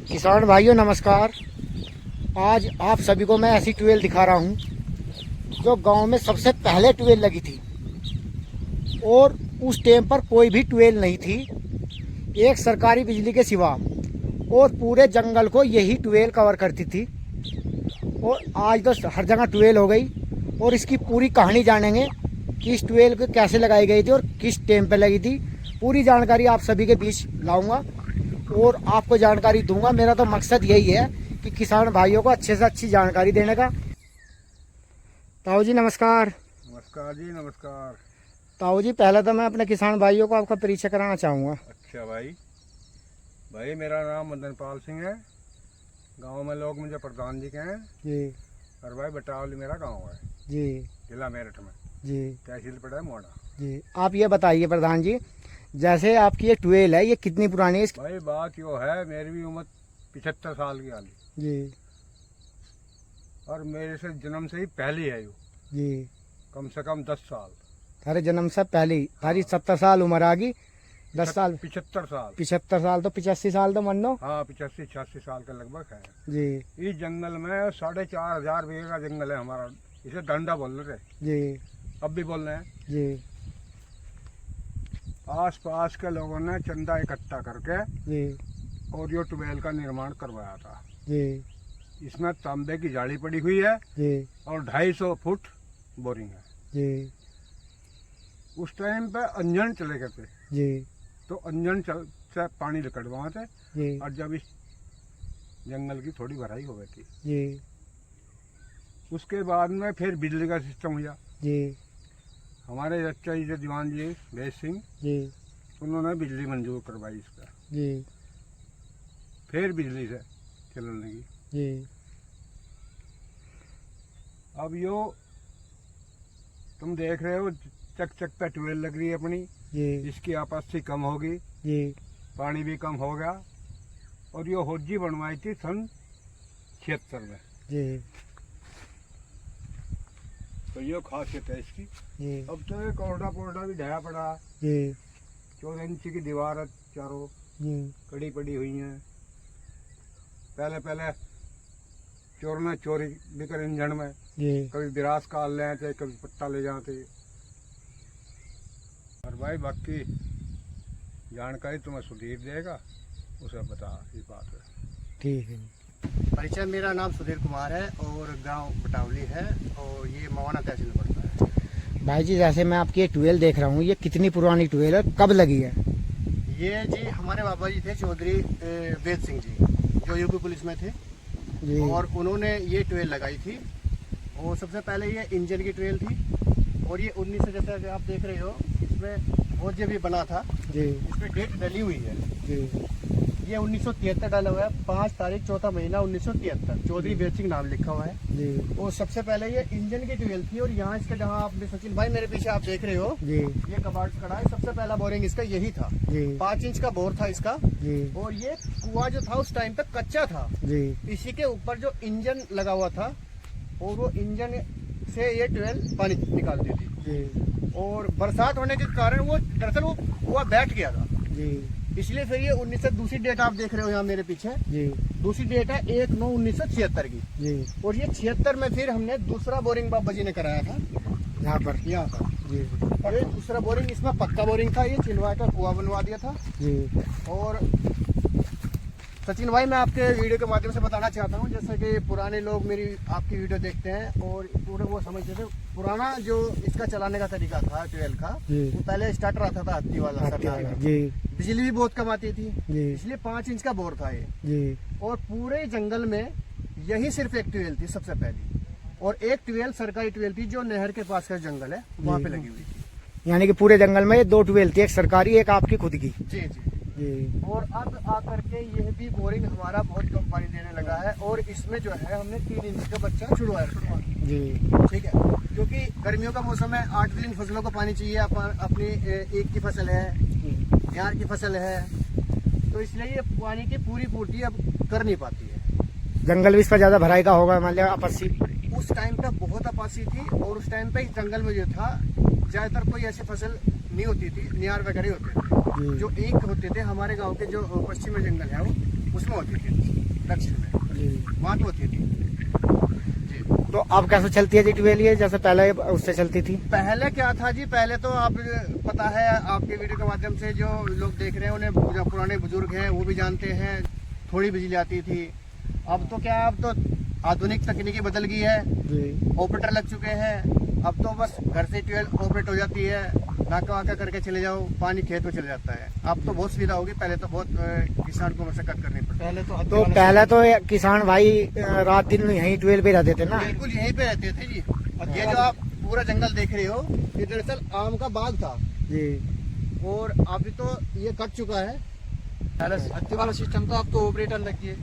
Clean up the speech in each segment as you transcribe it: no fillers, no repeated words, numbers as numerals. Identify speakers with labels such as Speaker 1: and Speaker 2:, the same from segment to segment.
Speaker 1: किसान भाइयों नमस्कार। आज आप सभी को मैं ऐसी ट्यूबवेल दिखा रहा हूँ जो गांव में सबसे पहले ट्यूबवेल लगी थी और उस टाइम पर कोई भी ट्यूबवेल नहीं थी एक सरकारी बिजली के सिवा, और पूरे जंगल को यही ट्यूबवेल कवर करती थी। और आज तो हर जगह ट्यूबवेल हो गई और इसकी पूरी कहानी जानेंगे कि इस ट्यूबवेल को कैसे लगाई गई थी और किस टाइम पर लगी थी। पूरी जानकारी आप सभी के बीच लाऊंगा और आपको जानकारी दूंगा। मेरा तो मकसद यही है कि किसान भाइयों को अच्छे से अच्छी जानकारी देने का। ताऊ जी नमस्कार।
Speaker 2: नमस्कार जी नमस्कार।
Speaker 1: ताऊ जी पहले तो मैं अपने किसान भाइयों को आपका परिचय कराना चाहूँगा।
Speaker 2: अच्छा भाई मेरा नाम मदन पाल सिंह है। गांव में लोग मुझे प्रधान जी कहें
Speaker 1: जी।
Speaker 2: और भाई बटावली मेरा गांव है
Speaker 1: जी।
Speaker 2: जिला मेरठ में
Speaker 1: जी।
Speaker 2: तहसील पड़ा है मोड़ा।
Speaker 1: जी आप ये बताइए प्रधान जी, जैसे आपकी ये ट्यूबवेल है ये कितनी पुरानी है इसकी?
Speaker 2: भाई बात यो है, मेरी भी उम्र 75 साल की हाली
Speaker 1: जी।
Speaker 2: और मेरे से जन्म से ही पहली है यो,
Speaker 1: जी।
Speaker 2: कम से कम 10 साल।
Speaker 1: थारे जन्म से पहले थारी 70 साल उम्र आ गई। 10 साल
Speaker 2: 75 साल
Speaker 1: 75 साल तो 85 साल तो मान लो।
Speaker 2: हाँ 85-86 साल के लगभग है
Speaker 1: जी।
Speaker 2: इस जंगल में 4,500 बीघे का जंगल है हमारा। इसे डंडा बोल रहे
Speaker 1: जी।
Speaker 2: अब भी बोल रहे हैं।
Speaker 1: जी।
Speaker 2: आस पास के लोगों ने चंदा इकट्ठा करके
Speaker 1: जी।
Speaker 2: और यो ट्यूबवेल का निर्माण करवाया था।
Speaker 1: जी।
Speaker 2: इसमें तांबे की जाली पड़ी हुई है
Speaker 1: जी।
Speaker 2: और 250 फुट बोरिंग है।
Speaker 1: जी।
Speaker 2: उस टाइम पे अंजन चले गए थे
Speaker 1: जी।
Speaker 2: तो अंजन से पानी कटवाए थे।
Speaker 1: जी।
Speaker 2: और जब इस जंगल की थोड़ी भराई हो गई थी
Speaker 1: जी।
Speaker 2: उसके बाद में फिर बिजली का सिस्टम हुआ।
Speaker 1: जी।
Speaker 2: हमारे चचा जी दीवान जी बेस सिंह
Speaker 1: जी।
Speaker 2: उन्होंने बिजली मंजूर करवाई इसका।
Speaker 1: जी।
Speaker 2: फिर बिजली से चलने लगी।
Speaker 1: जी।
Speaker 2: अब यो तुम देख रहे हो चक चक पे ट्यूबवेल लग रही है अपनी।
Speaker 1: जी।
Speaker 2: इसकी आपत्ति कम होगी,
Speaker 1: जी।
Speaker 2: पानी भी कम हो गया। और ये होजी बनवाई थी सन 76 में।
Speaker 1: जी।
Speaker 2: तो ये खासियत है इसकी।
Speaker 1: जी।
Speaker 2: अब तो ये कोरडा पोरडा भी ढाया पड़ा।
Speaker 1: जी।
Speaker 2: 14 इंच की दीवार है, चारों
Speaker 1: जी।
Speaker 2: कड़ी पड़ी हुई है। पहले चोर ने चोरी भी कर इंजन में,
Speaker 1: जी।
Speaker 2: कभी विरास काल ले आते, कभी पट्टा ले जाते। और भाई बाकी जानकारी तुम्हें सुधीर देगा, उसे बता इस बात है।
Speaker 1: ठीक है।
Speaker 3: परिचय, मेरा नाम सुधीर कुमार है और गांव बटावली है और ये मवाना तहसील में पड़ता है।
Speaker 1: भाई जी जैसे मैं आपकी ये ट्यूबवेल देख रहा हूँ, ये कितनी पुरानी ट्यूबवेल है, कब लगी है?
Speaker 3: ये जी हमारे बाबा जी थे चौधरी वेद सिंह जी, जो यूपी पुलिस में थे
Speaker 1: जी।
Speaker 3: और उन्होंने ये ट्यूबवेल लगाई थी। और सबसे पहले ये इंजन की ट्यूबवेल थी और ये 1900 जैसे कि आप देख रहे हो इसमें होजे भी बना था
Speaker 1: जी।
Speaker 3: इसमें डेट डली हुई है
Speaker 1: जी।
Speaker 3: ये 1973 डाला हुआ है, 5 तारीख 4 महीना 1973, चौधरी वेद सिंह नाम लिखा हुआ है।
Speaker 1: जी।
Speaker 3: और सबसे पहले ये इंजन की ट्यूबवेल थी और यहाँ इसका जहाँ आप सचिन भाई मेरे पीछे आप देख रहे हो
Speaker 1: जी।
Speaker 3: ये कबाड़ खड़ा है, सबसे पहला बोरिंग इसका यही था।
Speaker 1: जी।
Speaker 3: 5 इंच का बोर था इसका।
Speaker 1: जी।
Speaker 3: और ये कुआं जो था उस टाइम पे कच्चा था।
Speaker 1: जी।
Speaker 3: इसी के ऊपर जो इंजन लगा हुआ था और वो इंजन से ये ट्यूबवेल पानी निकालती थी।
Speaker 1: जी।
Speaker 3: और बरसात होने के कारण वो दरअसल वो कुआं बैठ गया था,
Speaker 1: जी।
Speaker 3: इसलिए फिर ये 1900 दूसरी डेट आप देख रहे हो यहाँ मेरे पीछे,
Speaker 1: जी।
Speaker 3: दूसरी डेट है 1/9/1976 की।
Speaker 1: जी।
Speaker 3: और ये 76 में फिर हमने दूसरा बोरिंग बाबा जी ने कराया था
Speaker 1: यहाँ पर।
Speaker 3: यहाँ पर।
Speaker 1: जी।
Speaker 3: ये दूसरा बोरिंग, इसमें पक्का बोरिंग था, ये चिलवा का कुआं बनवा दिया था।
Speaker 1: जी।
Speaker 3: और सचिन भाई मैं आपके वीडियो के माध्यम से बताना चाहता हूँ, जैसे कि पुराने लोग मेरी आपकी वीडियो देखते हैं और पूरे वो समझते थे पुराना जो इसका चलाने का तरीका था ट्यूबवेल का,
Speaker 1: जी।
Speaker 3: वो पहले स्टार्टर आता था हत्ती वाला सरकारी।
Speaker 1: जी।
Speaker 3: बिजली भी बहुत कम आती थी,
Speaker 1: जी।
Speaker 3: इसलिए 5 इंच का बोर था ये।
Speaker 1: जी।
Speaker 3: और पूरे जंगल में यही सिर्फ एक ट्यूबवेल थी सबसे पहली, और एक ट्यूबवेल सरकारी ट्यूबवेल थी जो नहर के पास का जंगल है वहाँ पे लगी हुई थी।
Speaker 1: यानी कि पूरे जंगल में 2 ट्यूबवेल थी, एक सरकारी एक आपकी खुद की।
Speaker 3: जी जी।
Speaker 1: जी।
Speaker 3: और अब आकर के यह भी बोरिंग हमारा बहुत कम पानी देने लगा है और इसमें जो है हमने 3 इंच का बच्चा छुड़वाया।
Speaker 1: जी।
Speaker 3: ठीक है, क्योंकि गर्मियों का मौसम है, 8 दिन फसलों को पानी चाहिए। अपनी एक की फसल है, ग्यार की फसल है, तो इसलिए ये पानी की पूरी पूर्ति अब कर नहीं पाती है।
Speaker 1: जंगल भी इस पर ज्यादा भराई का होगा, मान लिया आपसी।
Speaker 3: उस टाइम पे बहुत अपासी थी और उस टाइम पे इस जंगल में जो था ज्यादातर कोई ऐसी फसल नहीं होती थी, नियार वगैरह होते थे जो एक होते थे। हमारे गांव के जो पश्चिमी जंगल है वो उसमें होती थी, दक्षिण में वहाँ तो होती थी जी।
Speaker 1: तो अब कैसे चलती है जी ट्यूबवेल ये, जैसे पहले उससे चलती थी?
Speaker 3: पहले क्या था जी, पहले तो आप पता है आपके वीडियो के माध्यम से जो लोग देख रहे हैं उन्हें, जो पुराने बुजुर्ग हैं वो भी जानते हैं, थोड़ी बिजली आती थी। अब तो क्या, अब तो आधुनिक तकनीकी बदल गई है, ऑपरेटर लग चुके हैं। अब तो बस घर से ट्यूबवेल ऑपरेट हो जाती है, नाका वाका करके चले जाओ, पानी खेत में चले जाता है। अब तो बहुत सुविधा होगी, पहले तो बहुत किसान को मशक्कत करनी पड़ती।
Speaker 1: पहले तो किसान भाई रात दिन यहीं ट्यूबवेल पे रहते थे ना?
Speaker 3: बिल्कुल यहीं पे रहते थे जी। ये जो आप पूरा जंगल देख रहे हो, ये दरअसल आम का बाग था
Speaker 1: जी,
Speaker 3: और अभी तो ये कट चुका है। पहले वाला सिस्टम तो अब तो ऑपरेटर लग गए।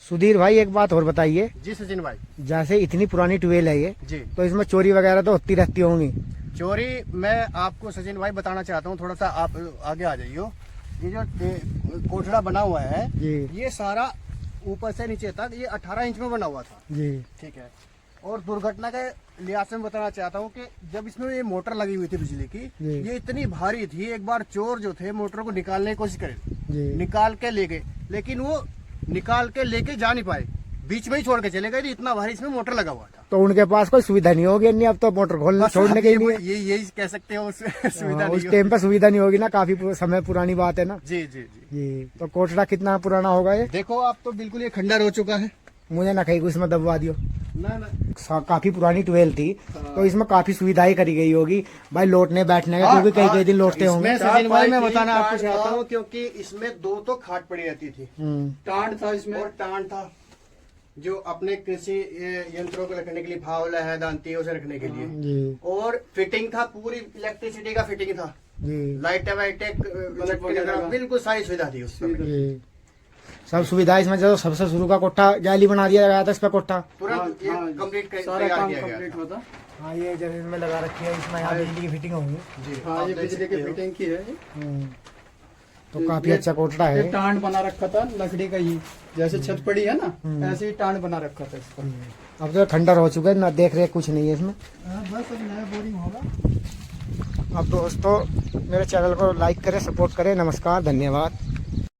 Speaker 1: सुधीर भाई एक बात और बताइए,
Speaker 3: जी सचिन भाई।
Speaker 1: जैसे इतनी पुरानी ट्यूबवेल है ये,
Speaker 3: जी,
Speaker 1: तो इसमें चोरी वगैरह तो होती रहती होंगी?
Speaker 3: चोरी मैं आपको सचिन भाई बताना चाहता हूँ, थोड़ा सा आप आगे आ जाइए। ये जो कोठड़ा बना हुआ है
Speaker 1: जी,
Speaker 3: ये सारा ऊपर से नीचे तक ये 18 इंच में बना हुआ था
Speaker 1: जी,
Speaker 3: ठीक है। और दुर्घटना के लिहाज से मैं बताना चाहता हूँ कि जब इसमें ये मोटर लगी हुई थी बिजली की, ये इतनी भारी थी, एक बार चोर जो थे मोटर को निकालने की कोशिश करे, निकाल के ले गए, लेकिन वो निकाल के लेके जा नहीं पाए, बीच में ही छोड़ के चले गए। इतना भारी इसमें मोटर लगा हुआ था।
Speaker 1: तो उनके पास कोई सुविधा नहीं होगी, नहीं अब तो मोटर खोलने छोड़ने के लिए
Speaker 3: ये यही कह सकते हो, सुविधा
Speaker 1: उस
Speaker 3: नहीं
Speaker 1: टाइम पे सुविधा नहीं होगी ना, काफी समय पुरानी बात है ना?
Speaker 3: जी जी जी
Speaker 1: जी। तो कोठड़ा कितना पुराना होगा ये?
Speaker 3: देखो आप तो बिल्कुल ये खंडर हो चुका है।
Speaker 1: मुझे ना कहीं इसमें दबवा दियो
Speaker 3: ना
Speaker 1: काफी पुरानी ट्यूबवेल थी, तो इसमें काफी सुविधाएं करी गई होगी भाई, लौटने बैठने का, क्योंकि कई दिन लौटते होंगे।
Speaker 3: सचिन भाई मैं बताना आपको चाहता हूँ, क्योंकि इसमें 2 तो खाट पड़ी रहती थी,
Speaker 2: टांड था इसमें,
Speaker 3: और टांड था जो अपने कृषि यंत्रों को रखने के लिए, फावला है, दांती है, उसे रखने के लिए
Speaker 1: जी,
Speaker 3: और फिटिंग था, पूरी इलेक्ट्रिसिटी का फिटिंग था
Speaker 1: जी,
Speaker 3: लाइट वाइट बिल्कुल सारी सुविधा थी उसमें
Speaker 1: जी। सब सुविधा इसमें, जो सबसे शुरू का कोठा जाली बना दिया गया था, इस पे कोठा
Speaker 3: तुरंत कंप्लीट
Speaker 2: सारा काम
Speaker 3: किया
Speaker 2: कंप्लीट
Speaker 3: गया
Speaker 2: होता।
Speaker 1: हाँ, ये जब इसमें लगा रखी है, इसमें यहाँ बिजली की फिटिंग होगी।
Speaker 3: जी।
Speaker 2: हाँ, ये बिजली की फिटिंग की है।
Speaker 1: तो काफी अच्छा कोठड़ा
Speaker 2: ये
Speaker 1: है।
Speaker 2: टांड बना रखा था लकड़ी का, ही जैसे छत पड़ी है ना, ऐसे ही टांड बना रखा था इसका।
Speaker 1: अब तो खंडर हो चुका है ना, देख रहे कुछ नहीं है इसमें।
Speaker 3: बस अब नया बोरिंग होगा।
Speaker 1: अब दोस्तों मेरे चैनल को लाइक करें, सपोर्ट करें। नमस्कार, धन्यवाद।